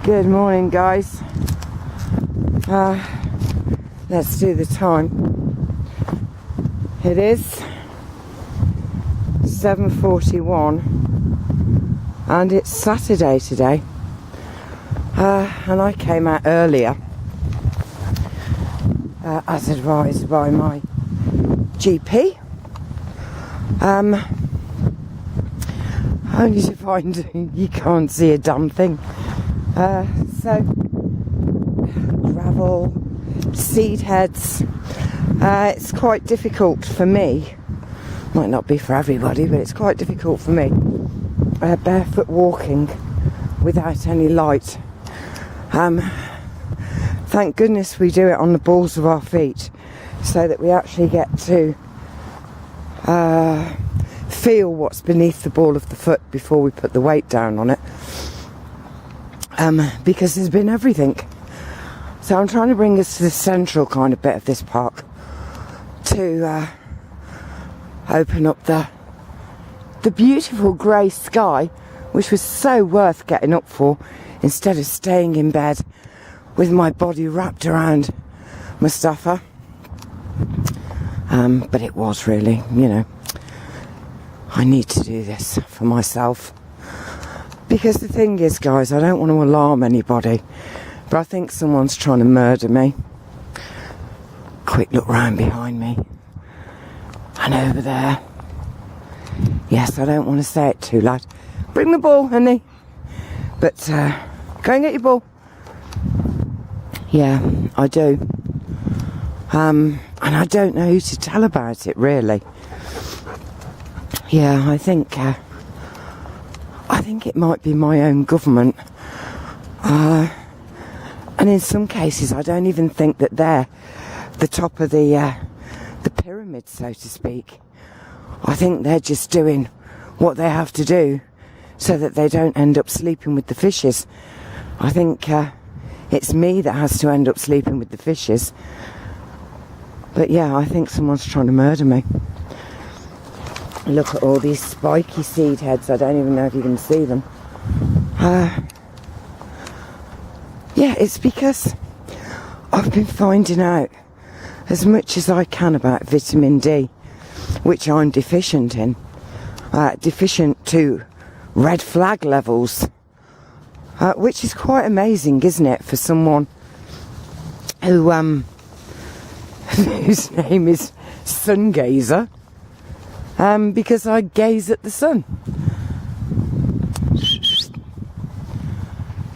Good morning, guys. Let's do the time. It is 7:41 and it's Saturday today, and I came out earlier as advised by my GP, only to find you can't see a damn thing. So gravel, seed heads, it's quite difficult for me. Might not be for everybody, but it's quite difficult for me, barefoot walking without any light. Thank goodness we do it on the balls of our feet, so that we actually get to feel what's beneath the ball of the foot before we put the weight down on it, because there's been everything. So I'm trying to bring us to the central kind of bit of this park to open up the beautiful grey sky, which was so worth getting up for, instead of staying in bed with my body wrapped around Mustafa. But it was really, I need to do this for myself. Because the thing is, guys, I don't want to alarm anybody, but I think someone's trying to murder me. Quick look round behind me. And over there. Yes, I don't want to say it too loud. Bring the ball, honey. But go and get your ball. Yeah, I do. And I don't know who to tell about it, really. Yeah, I think it might be my own government. And in some cases, I don't even think that they're the top of the pyramid, so to speak. I think they're just doing what they have to do so that they don't end up sleeping with the fishes. I think it's me that has to end up sleeping with the fishes. But yeah, I think someone's trying to murder me. Look at all these spiky seed heads. I don't even know if you can see them. Yeah, it's because I've been finding out as much as I can about vitamin D, which I'm deficient in. Deficient to red flag levels, which is quite amazing, isn't it, for someone who whose name is Sun Gazer, because I gaze at the sun.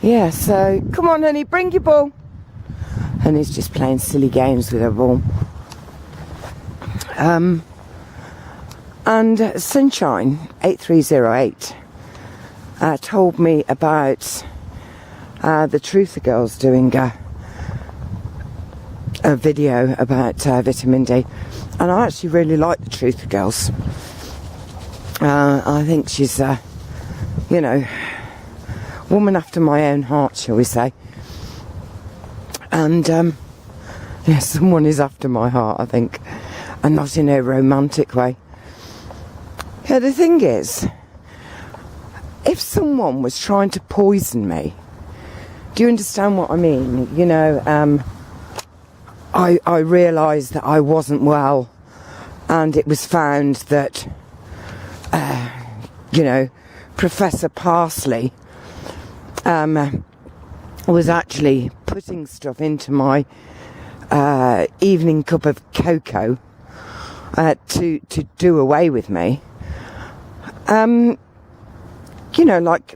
Yeah, so come on, honey, bring your ball. Honey's just playing silly games with her ball. And Sunshine 8308 told me about the Truther Girls doing a video about vitamin D, and I actually really like the Truther Girls. I think she's woman after my own heart, shall we say. And yeah, someone is after my heart, I think, and not in a romantic way. Yeah, the thing is, if someone was trying to poison me, do you understand what I mean? I realised that I wasn't well, and it was found that, Professor Parsley was actually putting stuff into my evening cup of cocoa to do away with me.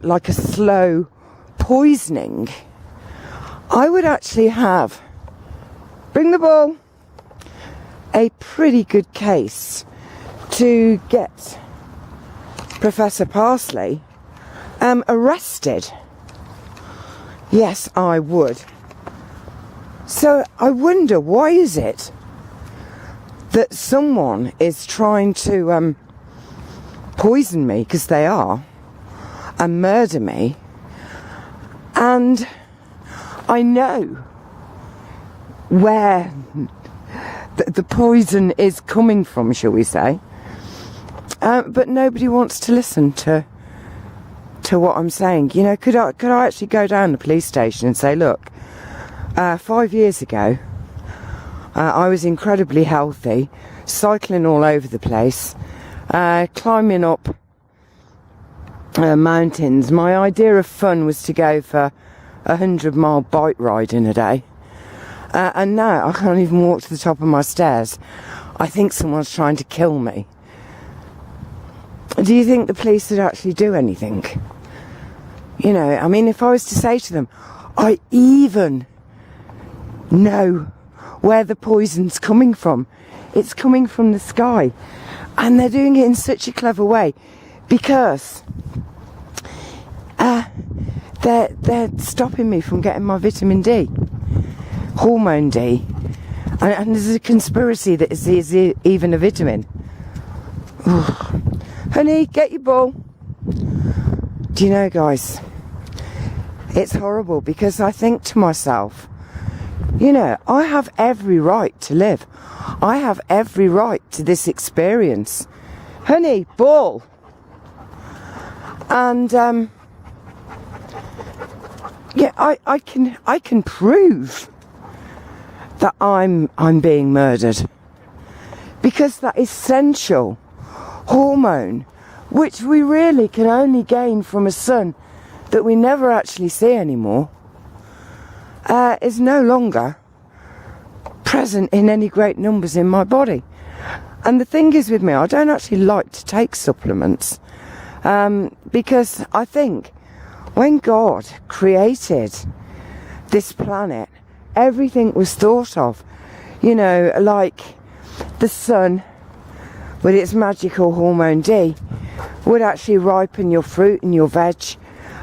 Like a slow poisoning. I would actually have, bring the ball, a pretty good case to get Professor Parsley arrested. Yes, I would. So I wonder, why is it that someone is trying to poison me, because they are, and murder me, and I know where the poison is coming from, shall we say, but nobody wants to listen to to what I'm saying. You know, could I actually go down to the police station and say, look, 5 years ago, I was incredibly healthy, cycling all over the place, climbing up mountains. My idea of fun was to go for 100-mile bike ride in a day. And now I can't even walk to the top of my stairs. I think someone's trying to kill me. Do you think the police would actually do anything? You know, I mean, if I was to say to them, I even know where the poison's coming from. It's coming from the sky. And they're doing it in such a clever way because they're stopping me from getting my vitamin D, hormone D. And there's a conspiracy that is even a vitamin. Honey, get your ball. Do you know, guys, it's horrible because I think to myself, you know, I have every right to live. I have every right to this experience. Honey, ball. And yeah, I can prove that I'm being murdered because that essential hormone, which we really can only gain from a sun that we never actually see anymore, is no longer present in any great numbers in my body. And the thing is with me, I don't actually like to take supplements because I think when God created this planet, everything was thought of, you know, like the sun with its magical hormone D would actually ripen your fruit and your veg,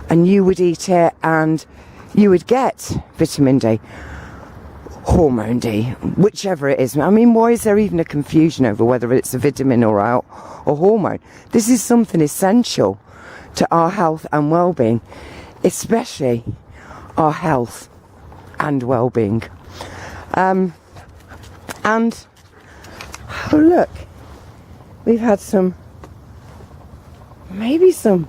and you would eat it and you would get vitamin D, hormone D, whichever it is. I mean, why is there even a confusion over whether it's a vitamin or hormone? This is something essential to our health and well-being, especially our health and well-being. And oh look, we've had maybe some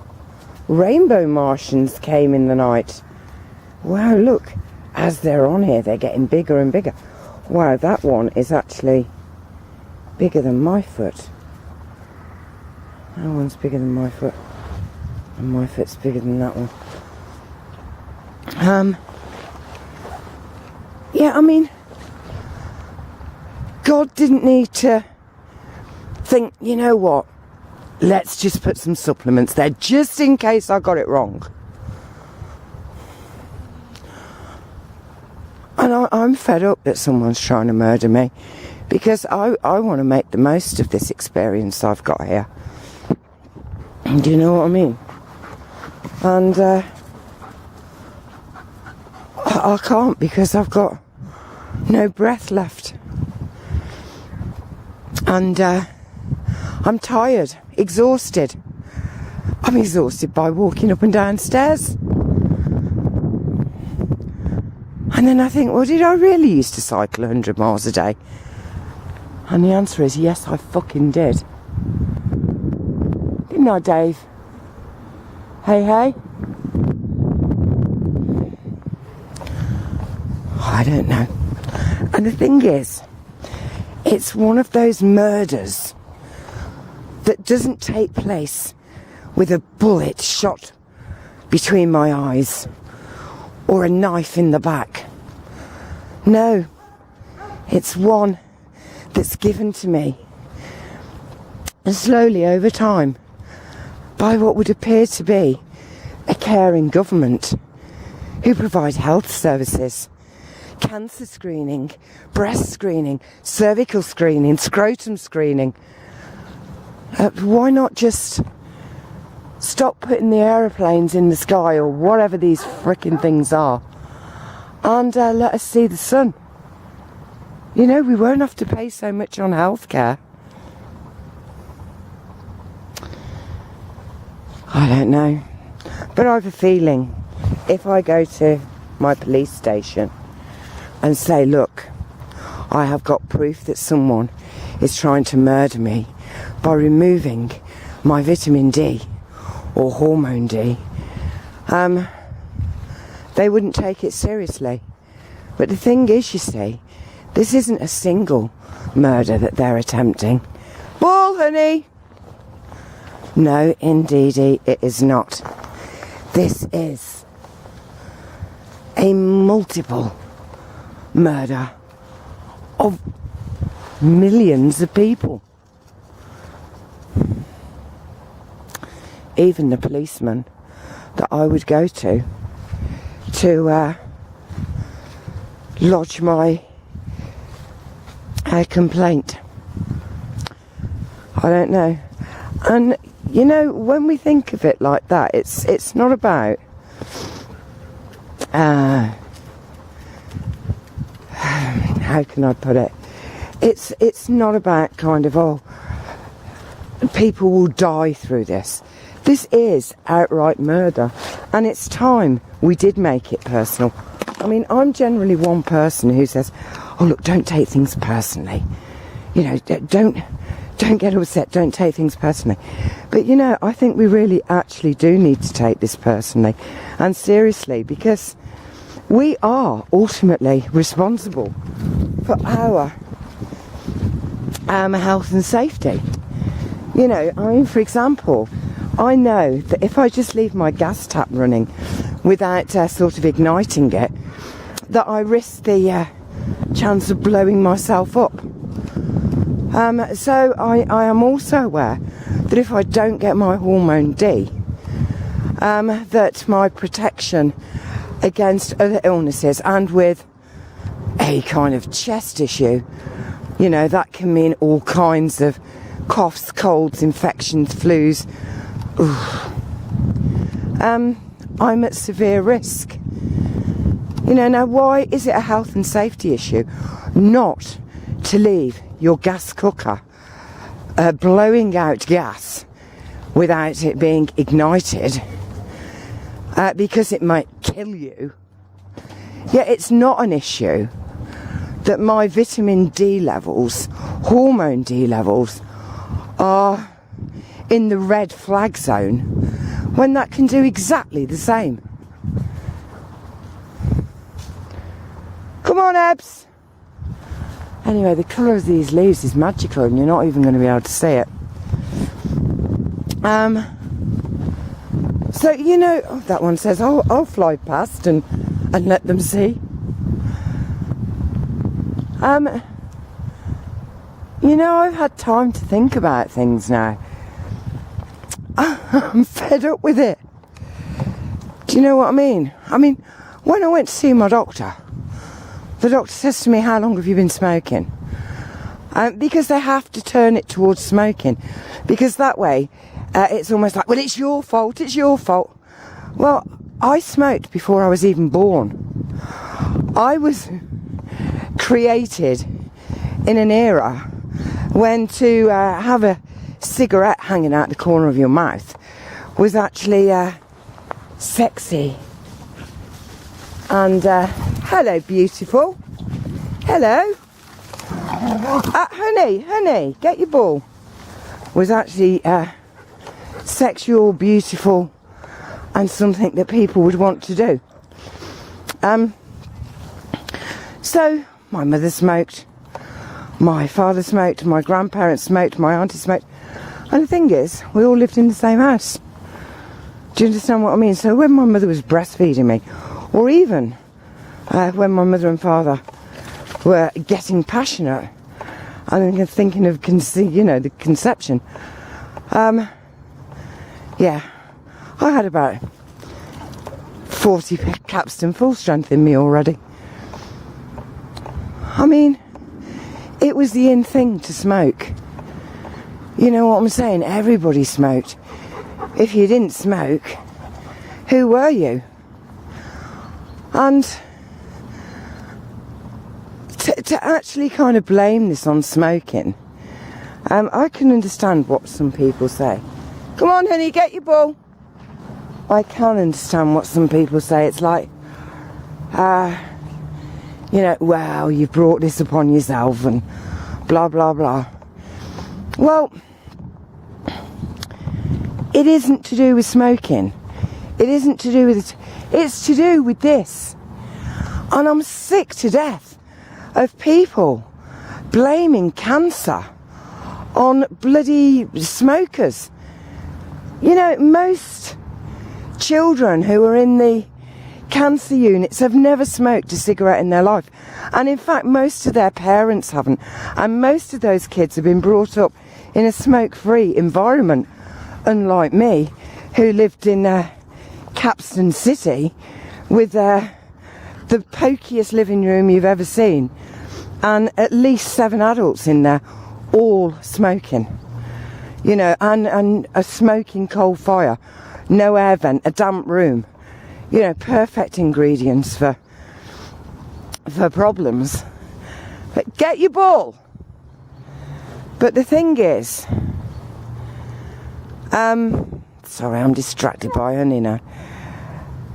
rainbow Martians came in the night. Wow, look, as they're on here, they're getting bigger and bigger. Wow, that one is actually bigger than my foot. That one's bigger than my foot. And my foot's bigger than that one. Yeah, I mean, God didn't need to think, you know what, let's just put some supplements there just in case I got it wrong. And I'm fed up that someone's trying to murder me because I want to make the most of this experience I've got here. Do you know what I mean? And I can't because I've got no breath left. And I'm tired, exhausted. I'm exhausted by walking up and down stairs. And then I think, well, did I really used to cycle 100 miles a day? And the answer is yes, I fucking did. Didn't I, Dave? Hey, hey? I don't know. And the thing is, it's one of those murders that doesn't take place with a bullet shot between my eyes or a knife in the back. No, it's one that's given to me, and slowly over time, by what would appear to be a caring government who provide health services, cancer screening, breast screening, cervical screening, scrotum screening. Why not just stop putting the aeroplanes in the sky or whatever these frickin' things are and let us see the sun? You know, we won't have to pay so much on healthcare. I don't know, but I have a feeling if I go to my police station and say, look, I have got proof that someone is trying to murder me by removing my vitamin D or hormone D, they wouldn't take it seriously. But the thing is, you see, this isn't a single murder that they're attempting. Ball, honey! No, indeedy, it is not. This is a multiple murder of millions of people. Even the policeman that I would go to lodge my complaint. I don't know. And you know, when we think of it like that, it's not about how can I put it? It's not about kind of, oh, people will die through this. This is outright murder, and it's time we did make it personal. I mean, I'm generally one person who says, oh look, don't take things personally. You know, don't get upset, don't take things personally. But you know, I think we really actually do need to take this personally and seriously, because we are ultimately responsible for our health and safety. You know, I mean, for example, I know that if I just leave my gas tap running without sort of igniting it, that I risk the chance of blowing myself up. So I am also aware that if I don't get my hormone D, that my protection against other illnesses, and with a kind of chest issue, you know, that can mean all kinds of coughs, colds, infections, flus. I'm at severe risk. You know, now why is it a health and safety issue not to leave your gas cooker blowing out gas without it being ignited, because it might kill you? Yet it's not an issue that my vitamin D levels, hormone D levels, are in the red flag zone, when that can do exactly the same. Come on, Ebs! Anyway, the colour of these leaves is magical, and you're not even going to be able to see it. So, you know, oh, that one says, oh, I'll fly past and let them see. You know, I've had time to think about things now. I'm fed up with it. Do you know what I mean? I mean, when I went to see my doctor, the doctor says to me, how long have you been smoking? Because they have to turn it towards smoking. Because that way, it's almost like, well, it's your fault, it's your fault. Well, I smoked before I was even born. I was created in an era when to have a cigarette hanging out the corner of your mouth was actually sexy. And hello, beautiful. Hello. Honey, get your ball. Was actually sexual, beautiful, and something that people would want to do. So my mother smoked, my father smoked, my grandparents smoked, my auntie smoked, and the thing is, we all lived in the same house. Do you understand what I mean? So when my mother was breastfeeding me, or even when my mother and father were getting passionate, I'm thinking of the conception. Yeah, I had about 40 Capstan full strength in me already. I mean, it was the in thing to smoke. You know what I'm saying? Everybody smoked. If you didn't smoke, who were you? And to actually kind of blame this on smoking, I can understand what some people say. Come on, honey, get your ball. I can understand what some people say. It's like, well, you've brought this upon yourself and blah, blah, blah. Well, it isn't to do with smoking. It isn't to do with it. It's to do with this. And I'm sick to death of people blaming cancer on bloody smokers. You know, most children who are in the cancer units have never smoked a cigarette in their life. And in fact, most of their parents haven't. And most of those kids have been brought up in a smoke-free environment, unlike me, who lived in Capstan City with the pokiest living room you've ever seen, and at least 7 adults in there, all smoking. You know, and a smoking coal fire, no air vent, a damp room. You know, perfect ingredients for problems. But get your ball. But the thing is, sorry, I'm distracted by Honey now.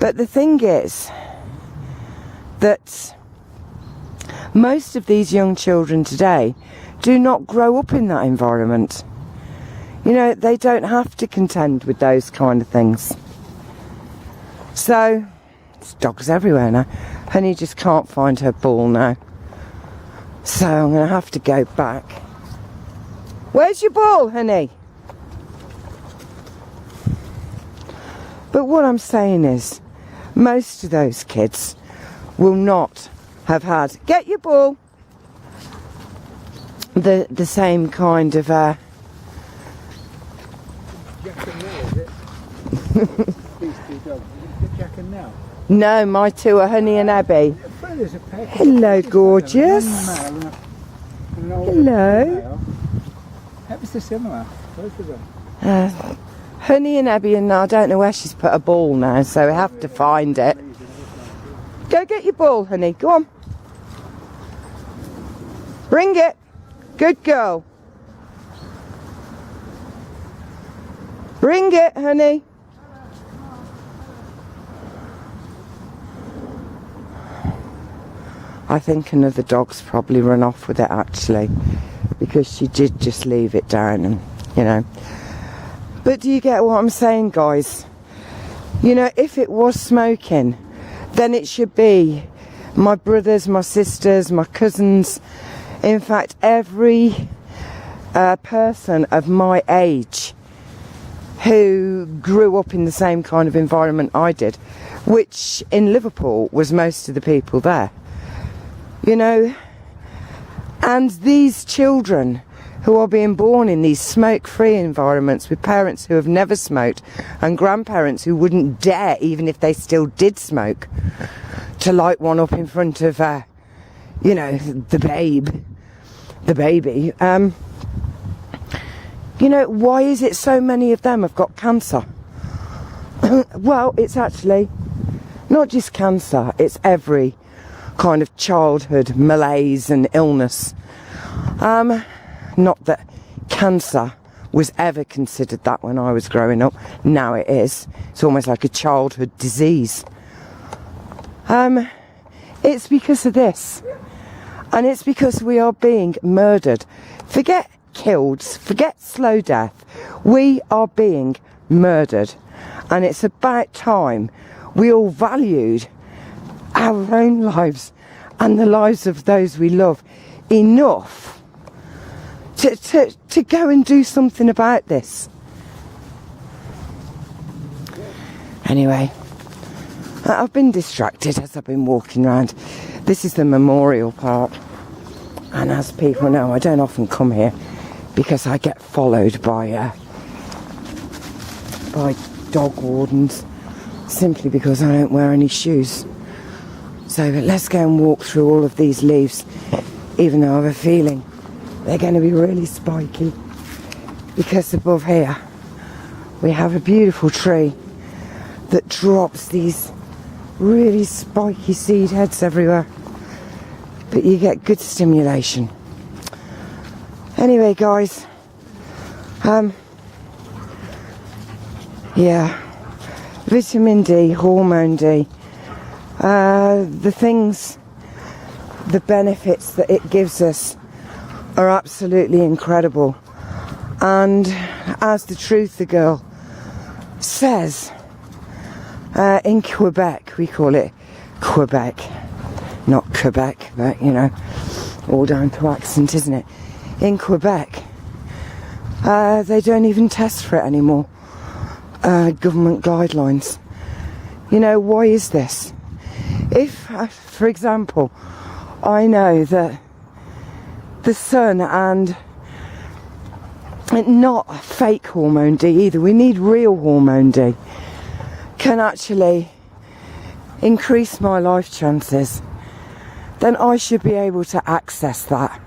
But the thing is that most of these young children today do not grow up in that environment. You know, they don't have to contend with those kind of things. So, there's dogs everywhere now. Honey just can't find her ball now. So I'm going to have to go back. Where's your ball, Honey? But what I'm saying is, most of those kids will not have had, get your ball, the same kind of Jack and Nell, is it? These 2 dogs. Is it Jack and Nell? No, my 2 are Honey and Abby. There's a pair. Hello, gorgeous. Hello. Ever so similar, both of them. Honey and Abby, and I don't know where she's put a ball now, so we have to find it. Go get your ball, Honey. Go on. Bring it. Good girl. Bring it, Honey. I think another dog's probably run off with it, actually, because she did just leave it down, and you know. But do you get what I'm saying, guys? You know, if it was smoking, then it should be my brothers, my sisters, my cousins, in fact every person of my age who grew up in the same kind of environment I did, which in Liverpool was most of the people there. You know, and these children who are being born in these smoke-free environments with parents who have never smoked and grandparents who wouldn't dare, even if they still did smoke, to light one up in front of, you know, the baby. You know, why is it so many of them have got cancer? Well, it's actually not just cancer, it's every kind of childhood malaise and illness. Not that cancer was ever considered that when I was growing up. Now it is. It's almost like a childhood disease. It's because of this. And it's because we are being murdered. Forget killed, forget slow death. We are being murdered. And it's about time we all valued our own lives and the lives of those we love enough to go and do something about this. Anyway, I've been distracted as I've been walking around. This is the Memorial Park, and as people know, I don't often come here because I get followed by dog wardens, simply because I don't wear any shoes. So let's go and walk through all of these leaves, even though I have a feeling they're going to be really spiky, because above here we have a beautiful tree that drops these really spiky seed heads everywhere, but you get good stimulation. Anyway, guys, yeah, vitamin D, hormone D, the things, the benefits that it gives us are absolutely incredible. And as the Truth the Girl says, In Quebec, we call it Quebec, not Quebec, but you know, all down to accent, isn't it? In Quebec, they don't even test for it anymore. Government guidelines. You know, why is this? If, for example, I know that the sun, and not fake hormone D either, we need real hormone D, can actually increase my life chances, then I should be able to access that.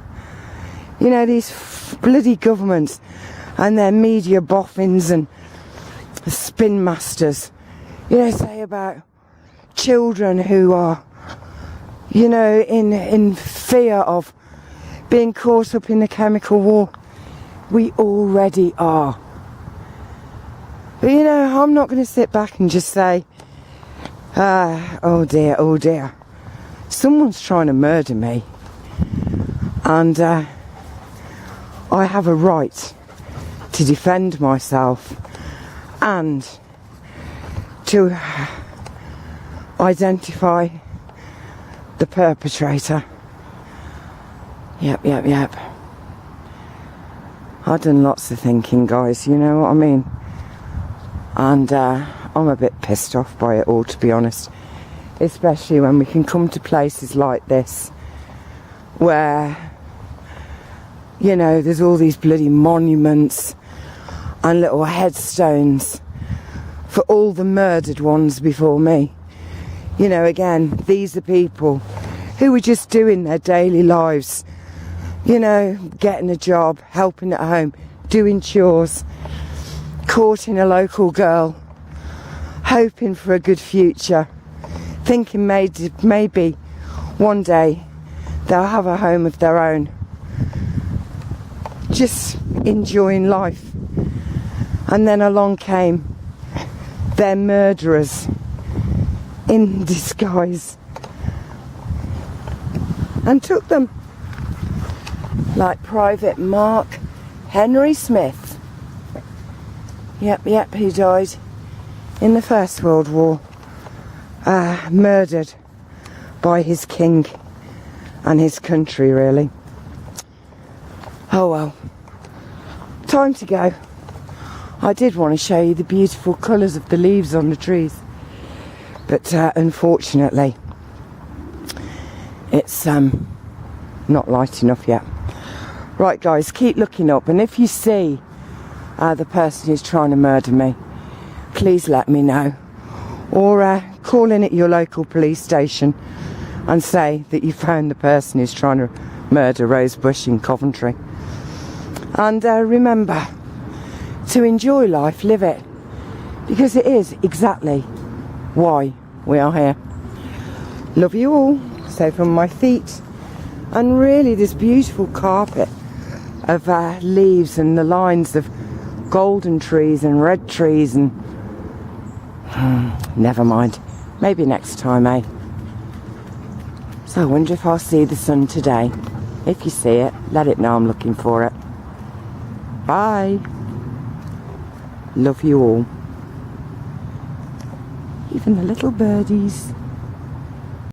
You know, these bloody governments and their media boffins and spin masters, you know, say about children who are, you know, in fear of being caught up in the chemical war. We already are. But you know, I'm not going to sit back and just say, oh dear, someone's trying to murder me, and I have a right to defend myself and to identify the perpetrator. Yep. I've done lots of thinking, guys, you know what I mean? And I'm a bit pissed off by it all, to be honest. Especially when we can come to places like this where, you know, there's all these bloody monuments and little headstones for all the murdered ones before me. You know, again, these are people who were just doing their daily lives, you know, getting a job, helping at home, doing chores, courting a local girl, hoping for a good future, thinking maybe one day they'll have a home of their own, just enjoying life. And then along came their murderers in disguise and took them, like Private Mark Henry Smith. Yep, he died in the First World War, murdered by his king and his country, really. Oh well, time to go. I did want to show you the beautiful colours of the leaves on the trees, but unfortunately it's not light enough yet. Right guys, keep looking up, and if you see the person who's trying to murder me, please let me know, or call in at your local police station and say that you found the person who's trying to murder Rose Bush in Coventry. And remember to enjoy life, live it, because it is exactly why we are here. Love you all. So from my feet, and really this beautiful carpet of leaves and the lines of golden trees and red trees, and never mind, maybe next time, eh? So I wonder if I'll see the sun today. If you see it, let it know I'm looking for it. Bye. Love you all. Even the little birdies.